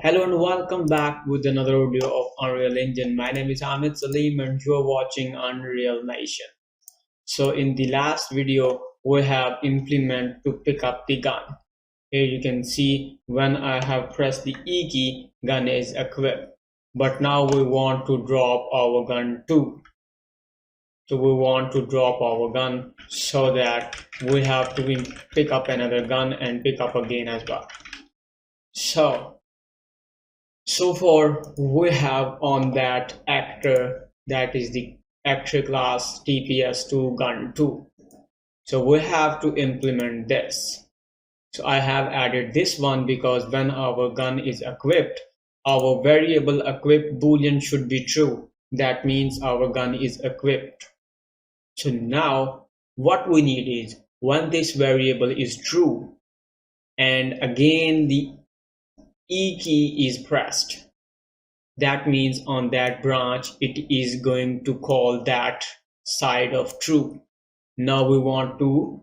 Hello and welcome back with another video of Unreal Engine. My name is Amit Salim and you are watching Unreal Nation. So in the last video, we have implement to pick up the gun. Here you can see when I have pressed the E key, gun is equipped. But now we want to drop our gun too. So we want to drop our gun so that we have to pick up another gun and pick up again as well. So far we have on that actor, that is the actor class TPS2 gun 2. So we have to implement this. So I have added this one because when our gun is equipped, our variable equipped boolean should be true. That means our gun is equipped. So now what we need is when this variable is true and again the E key is pressed, that means on that branch it is going to call that side of true. Now we want to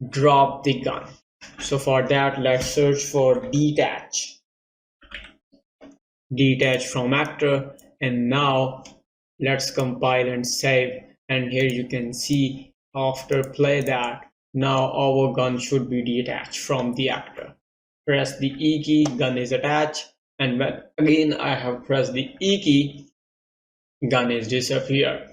drop the gun. So for that, let's search for detach from actor, and now let's compile and save. And here you can see after play that now our gun should be detached from the actor. Press the E key, gun is attached, and when again I have pressed the E key, gun is disappeared.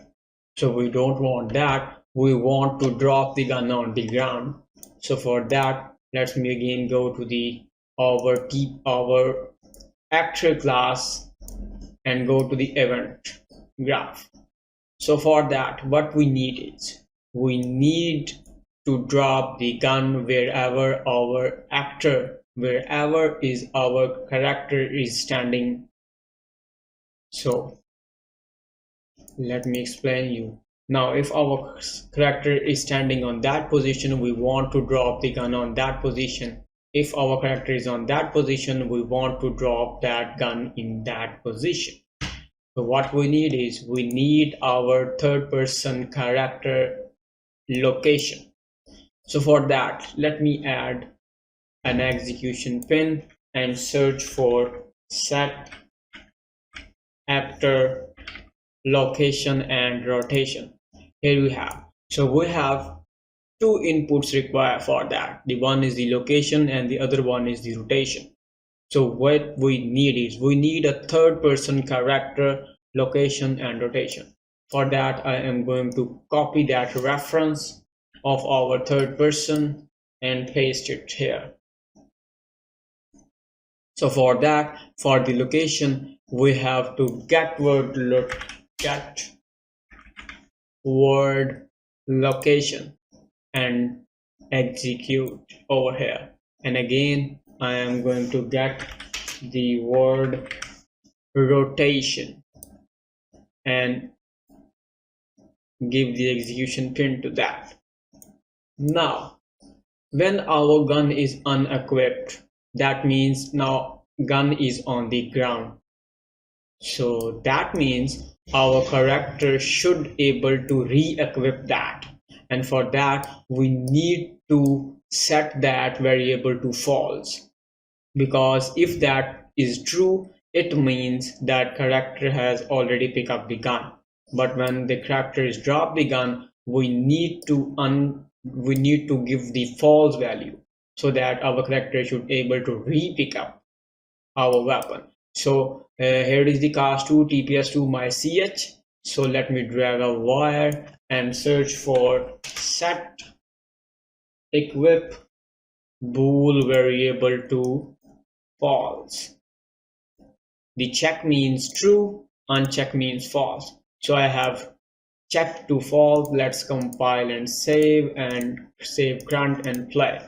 So we don't want that. We want to drop the gun on the ground. So for that, let me again go to the our actor class and go to the event graph. So for that, what we need is we need to drop the gun wherever our actor, wherever is our character is standing. So let me explain you. Now if our character is standing on that position, we want to drop the gun on that position. If our character is on that position, we want to drop that gun in that position. So what we need is we need our third person character location. So for that, let me add an execution pin and search for set actor location and rotation. Here we have. So we have two inputs required for that. The one is the location and the other one is the rotation. So what we need is we need a third person character location and rotation. For that, I am going to copy that reference of our third person and paste it here. So for that, for the location, we have to get word location and execute over here. And again, I am going to get the word rotation and give the execution pin to that. Now, when our gun is unequipped, that means now gun is on the ground. So that means our character should able to re-equip that, and for that we need to set that variable to false, because if that is true, it means that character has already picked up the gun. But when the character is dropped the gun, we need to give the false value so that our character should able to re-pick up our weapon. So here is the cast2 TPS2 my ch. So let me drag a wire and search for set equip bool variable to false. The check means true, uncheck means false. So I have checked to false. Let's compile and save grunt and play.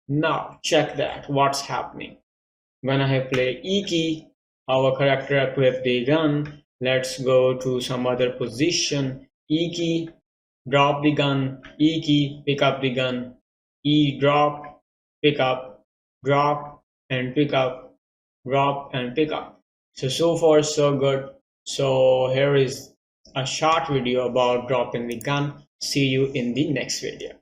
Now check that what's happening. When I have played E key, our character equipped the gun. Let's go to some other position. E key, drop the gun. E key, pick up the gun. E drop, pick up, drop and pick up, drop and pick up. So far so good. So here is a short video about dropping the gun. See you in the next video.